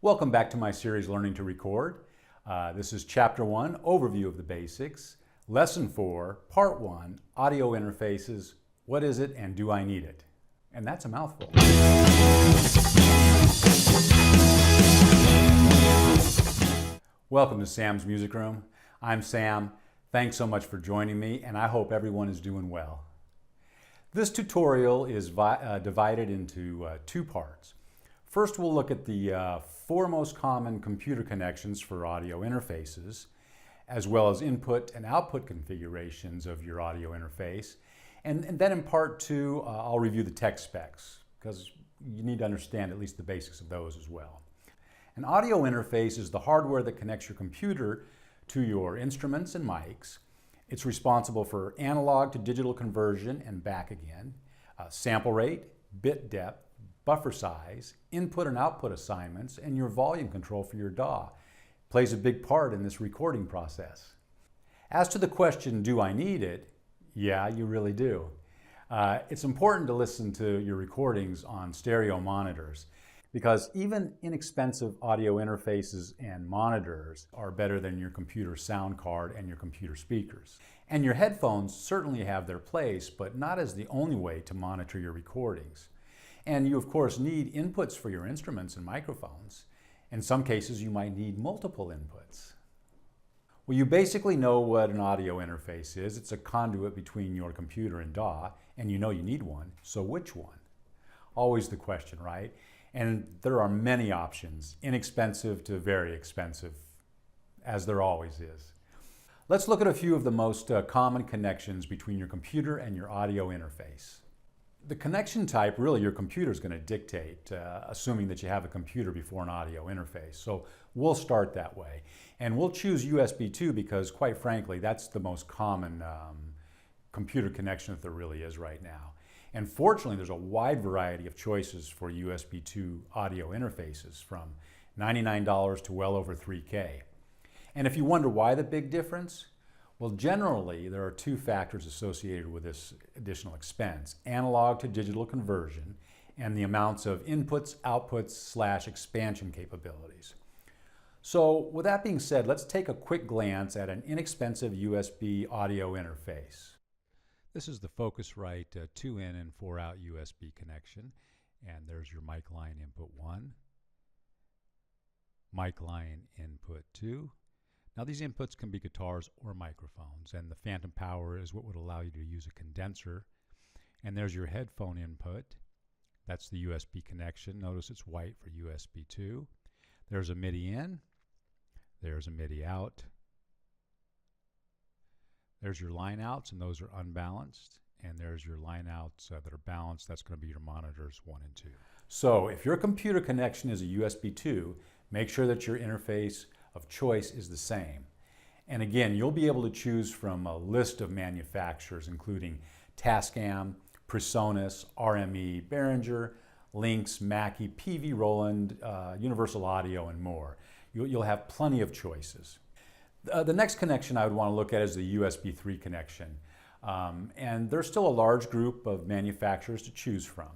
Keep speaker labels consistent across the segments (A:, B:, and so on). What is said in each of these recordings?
A: Welcome back to my series, Learning to Record. This is Chapter 1, Overview of the Basics. Lesson 4, Part 1, Audio Interfaces, What is it and do I need it? And that's a mouthful. Welcome to Sam's Music Room. I'm Sam. Thanks so much for joining me, and I hope everyone is doing well. This tutorial is divided into two parts. First, we'll look at the four most common computer connections for audio interfaces, as well as input and output configurations of your audio interface. And then in part 2, I'll review the tech specs, because you need to understand at least the basics of those as well. An audio interface is the hardware that connects your computer to your instruments and mics. It's responsible for analog to digital conversion and back again, sample rate, bit depth, buffer size, input and output assignments, and your volume control for your DAW. It plays a big part in this recording process. As to the question, do I need it? Yeah, you really do. It's important to listen to your recordings on stereo monitors, because even inexpensive audio interfaces and monitors are better than your computer sound card and your computer speakers. And your headphones certainly have their place, but not as the only way to monitor your recordings. And you, of course, need inputs for your instruments and microphones. In some cases, you might need multiple inputs. Well, you basically know what an audio interface is. It's a conduit between your computer and DAW, and you know you need one. So which one? Always the question, right? And there are many options, inexpensive to very expensive, as there always is. Let's look at a few of the most common connections between your computer and your audio interface. The connection type, really your computer is going to dictate, assuming that you have a computer before an audio interface. So we'll start that way. And we'll choose USB 2 because, quite frankly, that's the most common computer connection that there really is right now. And fortunately, there's a wide variety of choices for USB 2 audio interfaces, from $99 to well over $3K. And if you wonder why the big difference, well, generally, there are two factors associated with this additional expense: analog to digital conversion and the amounts of inputs, outputs, / expansion capabilities. So with that being said, let's take a quick glance at an inexpensive USB audio interface. This is the Focusrite 2-in and 4-out USB connection, and there's your mic line input 1, mic line input 2. Now these inputs can be guitars or microphones, and the phantom power is what would allow you to use a condenser. And there's your headphone input. That's the USB connection. Notice it's white for USB 2. There's a MIDI in, there's a MIDI out. There's your line outs, and those are unbalanced. And there's your line outs that are balanced. That's going to be your monitors 1 and 2. So if your computer connection is a USB 2, make sure that your interface of choice is the same. And again, you'll be able to choose from a list of manufacturers, including Tascam, Presonus, RME, Behringer, Lynx, Mackie, PV Roland, Universal Audio, and more. You'll have plenty of choices. The next connection I would want to look at is the USB 3 connection. And there's still a large group of manufacturers to choose from.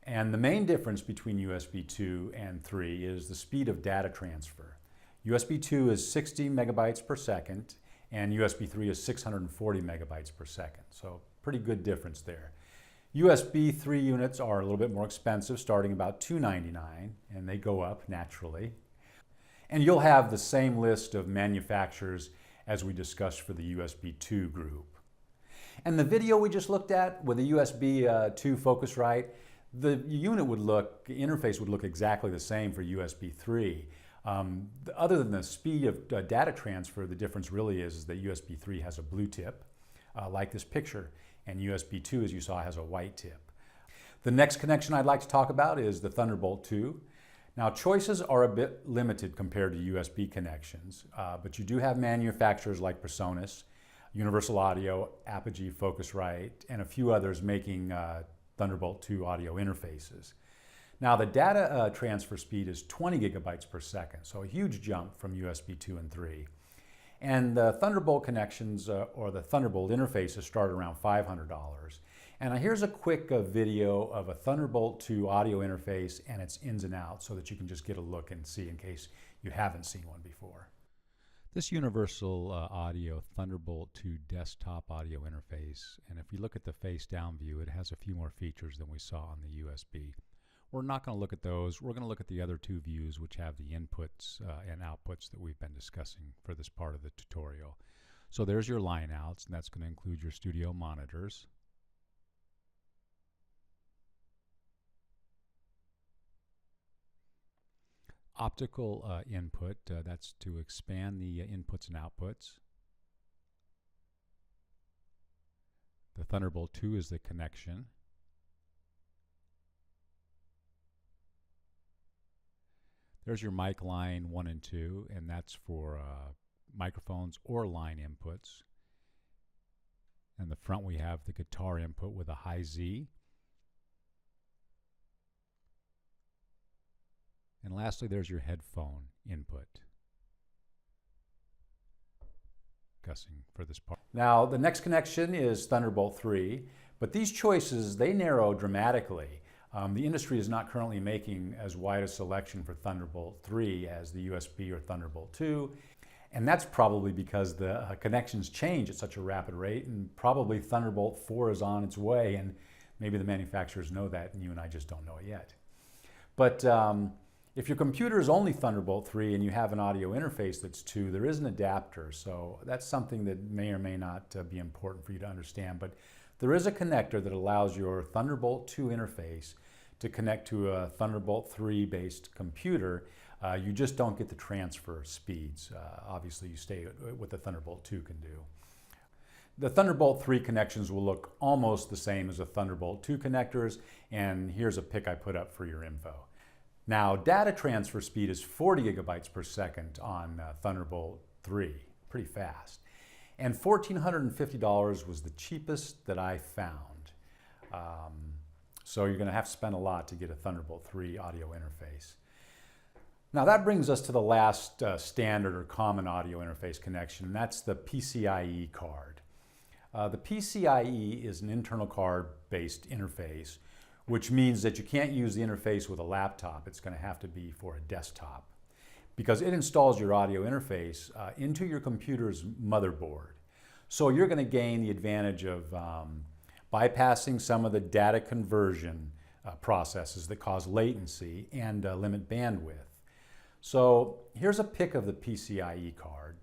A: And the main difference between USB 2 and 3 is the speed of data transfer. USB 2 is 60 megabytes per second, and USB 3 is 640 megabytes per second. So pretty good difference there. USB 3 units are a little bit more expensive, starting about $299, and they go up naturally. And you'll have the same list of manufacturers as we discussed for the USB 2 group. And the video we just looked at with the USB 2 Focusrite, the interface would look exactly the same for USB 3. Other than the speed of data transfer, the difference really is that USB 3 has a blue tip, like this picture, and USB 2, as you saw, has a white tip. The next connection I'd like to talk about is the Thunderbolt 2. Now, choices are a bit limited compared to USB connections, but you do have manufacturers like Presonus, Universal Audio, Apogee, Focusrite, and a few others making Thunderbolt 2 audio interfaces. Now, the data transfer speed is 20 gigabytes per second, so a huge jump from USB 2 and 3. And the Thunderbolt connections or the Thunderbolt interfaces start around $500. And here's a quick video of a Thunderbolt 2 audio interface and its ins and outs so that you can just get a look and see in case you haven't seen one before. This universal audio Thunderbolt 2 desktop audio interface, and if you look at the face down view, it has a few more features than we saw on the USB. We're not going to look at those. We're going to look at the other two views, which have the inputs and outputs that we've been discussing for this part of the tutorial. So there's your line outs, and that's going to include your studio monitors. Optical input, that's to expand the inputs and outputs. The Thunderbolt 2 is the connection. There's your mic line 1 and 2, and that's for microphones or line inputs. In the front we have the guitar input with a high Z. And lastly, there's your headphone input. Discussing for this part. Now, the next connection is Thunderbolt 3, but these choices, they narrow dramatically. The industry is not currently making as wide a selection for Thunderbolt 3 as the USB or Thunderbolt 2, and that's probably because the connections change at such a rapid rate, and probably Thunderbolt 4 is on its way, and maybe the manufacturers know that, and you and I just don't know it yet. But if your computer is only Thunderbolt 3 and you have an audio interface that's 2, there is an adapter, so that's something that may or may not be important for you to understand. But there is a connector that allows your Thunderbolt 2 interface to connect to a Thunderbolt 3 based computer. You just don't get the transfer speeds. Obviously, you stay with what the Thunderbolt 2 can do. The Thunderbolt 3 connections will look almost the same as the Thunderbolt 2 connectors, and here's a pic I put up for your info. Now, data transfer speed is 40 gigabytes per second on Thunderbolt 3, pretty fast. And $1,450 was the cheapest that I found. So you're going to have to spend a lot to get a Thunderbolt 3 audio interface. Now that brings us to the last standard or common audio interface connection, and that's the PCIe card. The PCIe is an internal card-based interface, which means that you can't use the interface with a laptop. It's going to have to be for a desktop because it installs your audio interface into your computer's motherboard. So you're going to gain the advantage of bypassing some of the data conversion processes that cause latency and limit bandwidth. So here's a pic of the PCIe card,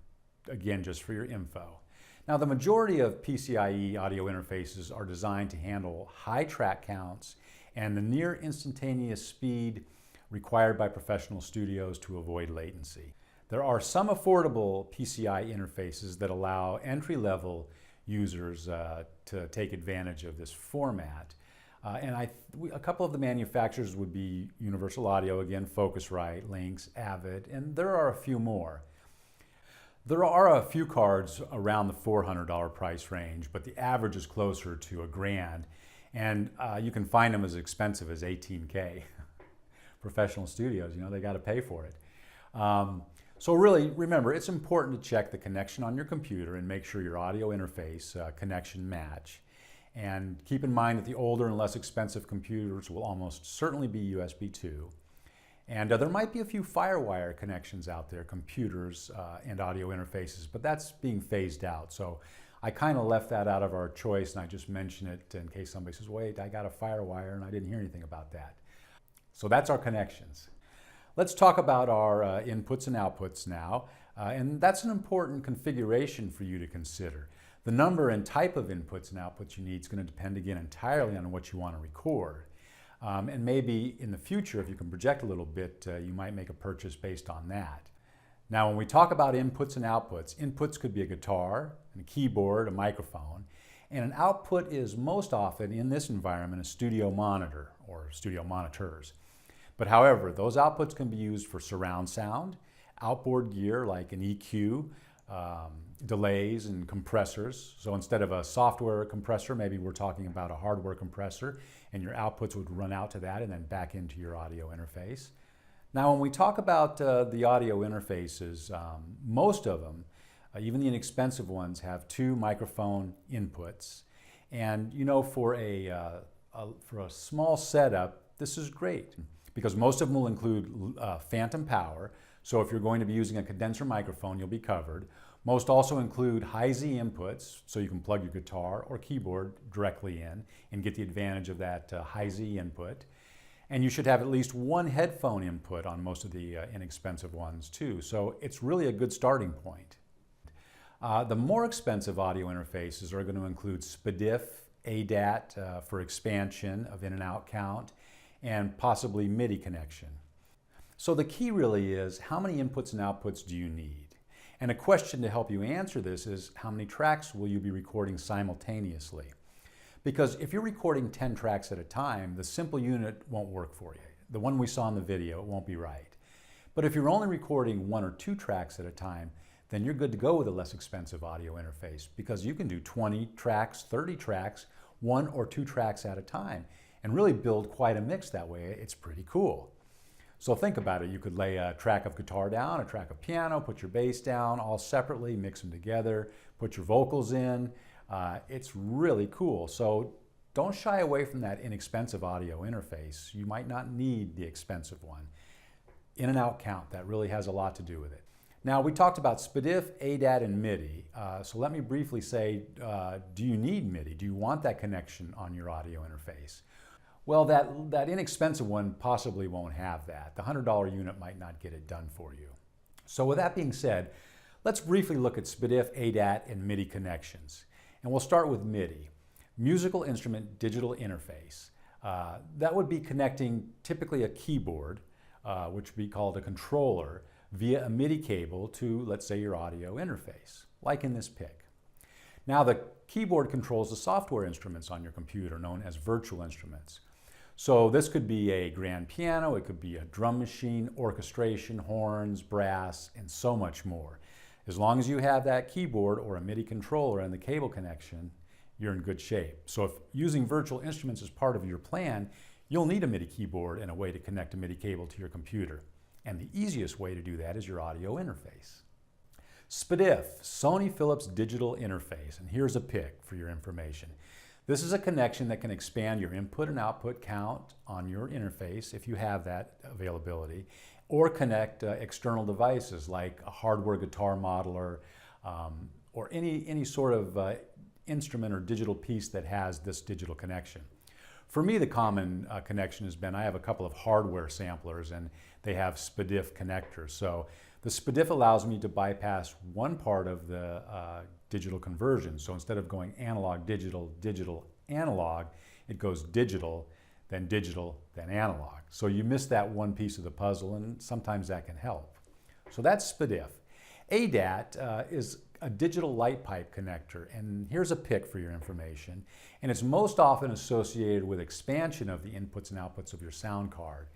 A: again just for your info. Now the majority of PCIe audio interfaces are designed to handle high track counts and the near instantaneous speed required by professional studios to avoid latency. There are some affordable PCIe interfaces that allow entry-level users to take advantage of this format. A couple of the manufacturers would be Universal Audio, again, Focusrite, Lynx, Avid, and there are a few more. There are a few cards around the $400 price range, but the average is closer to $1,000. And you can find them as expensive as $18K. Professional studios, you know, they got to pay for it. So really, remember, it's important to check the connection on your computer and make sure your audio interface connection match. And keep in mind that the older and less expensive computers will almost certainly be USB 2. And there might be a few FireWire connections out there, computers and audio interfaces, but that's being phased out. So I kind of left that out of our choice, and I just mention it in case somebody says, wait, I got a FireWire and I didn't hear anything about that. So that's our connections. Let's talk about our inputs and outputs now, and that's an important configuration for you to consider. The number and type of inputs and outputs you need is going to depend again entirely on what you want to record. And maybe in the future, if you can project a little bit, you might make a purchase based on that. Now, when we talk about inputs and outputs, inputs could be a guitar, a keyboard, a microphone, and an output is most often in this environment a studio monitor or studio monitors. But however, those outputs can be used for surround sound, outboard gear like an EQ, delays and compressors. So instead of a software compressor, maybe we're talking about a hardware compressor, and your outputs would run out to that and then back into your audio interface. Now, when we talk about the audio interfaces, most of them, even the inexpensive ones, have 2 microphone inputs. And you know, for a small setup, this is great because most of them will include phantom power. So if you're going to be using a condenser microphone, you'll be covered. Most also include high Z inputs, so you can plug your guitar or keyboard directly in and get the advantage of that high Z input. And you should have at least one headphone input on most of the inexpensive ones too. So it's really a good starting point. The more expensive audio interfaces are going to include SPDIF, ADAT for expansion of in and out count, and possibly MIDI connection. So the key really is, how many inputs and outputs do you need? And a question to help you answer this is, how many tracks will you be recording simultaneously? Because if you're recording 10 tracks at a time, the simple unit won't work for you. The one we saw in the video, it won't be right. But if you're only recording 1 or 2 tracks at a time, then you're good to go with a less expensive audio interface, because you can do 20 tracks, 30 tracks, 1 or 2 tracks at a time, and really build quite a mix that way. It's pretty cool. So think about it. You could lay a track of guitar down, a track of piano, put your bass down, all separately, mix them together, put your vocals in. It's really cool. So don't shy away from that inexpensive audio interface. You might not need the expensive one. In and out count, that really has a lot to do with it. Now, we talked about SPDIF, ADAT, and MIDI. So let me briefly say, do you need MIDI? Do you want that connection on your audio interface? Well, that inexpensive one possibly won't have that. The $100 unit might not get it done for you. So with that being said, let's briefly look at SPDIF, ADAT, and MIDI connections. And we'll start with MIDI, Musical Instrument Digital Interface. That would be connecting typically a keyboard, which would be called a controller, via a MIDI cable to, let's say, your audio interface, like in this pic. Now, the keyboard controls the software instruments on your computer, known as virtual instruments. So this could be a grand piano, it could be a drum machine, orchestration, horns, brass, and so much more. As long as you have that keyboard or a MIDI controller and the cable connection, you're in good shape. So if using virtual instruments is part of your plan, you'll need a MIDI keyboard and a way to connect a MIDI cable to your computer. And the easiest way to do that is your audio interface. SPDIF, Sony Philips Digital Interface, and here's a pic for your information. This is a connection that can expand your input and output count on your interface if you have that availability, or connect external devices like a hardware guitar modeler or any sort of instrument or digital piece that has this digital connection. For me, the common connection has been, I have a couple of hardware samplers and they have SPDIF connectors. So the SPDIF allows me to bypass one part of the digital conversion. So instead of going analog, digital, digital, analog, it goes digital, then analog. So you miss that one piece of the puzzle, and sometimes that can help. So that's SPDIF. ADAT is a digital light pipe connector, and here's a pic for your information. And it's most often associated with expansion of the inputs and outputs of your sound card.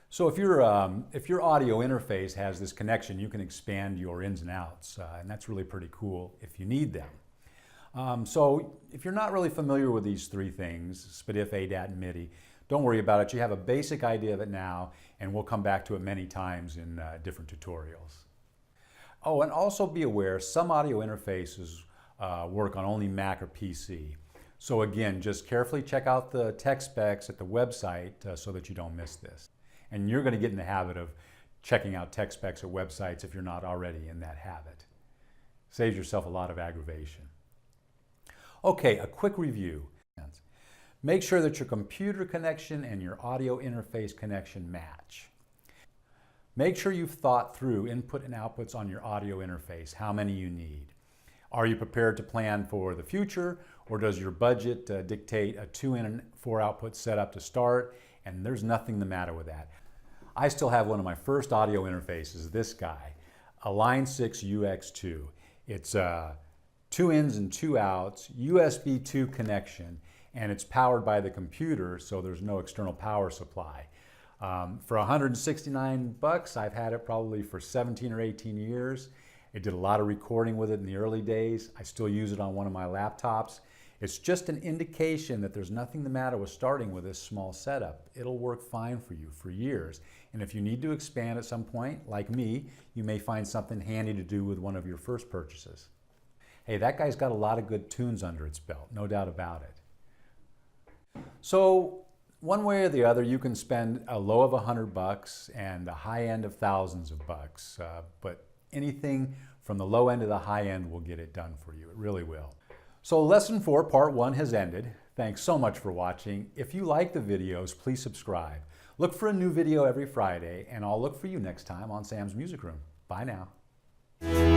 A: So if your audio interface has this connection, you can expand your ins and outs, and that's really pretty cool if you need them. So if you're not really familiar with these three things, SPDIF, ADAT, and MIDI, don't worry about it. You have a basic idea of it now, and we'll come back to it many times in different tutorials. Oh, and also be aware, some audio interfaces work on only Mac or PC. So again, just carefully check out the tech specs at the website so that you don't miss this. And you're going to get in the habit of checking out tech specs at websites if you're not already in that habit. Saves yourself a lot of aggravation. Okay, a quick review. Make sure that your computer connection and your audio interface connection match. Make sure you've thought through input and outputs on your audio interface, how many you need. Are you prepared to plan for the future, or does your budget dictate a 2-in and 4-output setup to start? And there's nothing the matter with that. I still have one of my first audio interfaces, this guy, a Line 6 UX2. It's 2 ins and 2 outs, USB 2 connection, and it's powered by the computer, so there's no external power supply. For $169, I've had it probably for 17 or 18 years. I did a lot of recording with it in the early days. I still use it on one of my laptops. It's just an indication that there's nothing the matter with starting with this small setup. It'll work fine for you for years. And if you need to expand at some point, like me, you may find something handy to do with one of your first purchases. hey, that guy's got a lot of good tunes under its belt, no doubt about it. So one way or the other, you can spend a low of $100 and the high end of thousands of bucks, but anything from the low end to the high end will get it done for you. It really will. So lesson 4, part 1 has ended. Thanks so much for watching. If you like the videos, please subscribe. Look for a new video every Friday, and I'll look for you next time on Sam's Music Room. Bye now.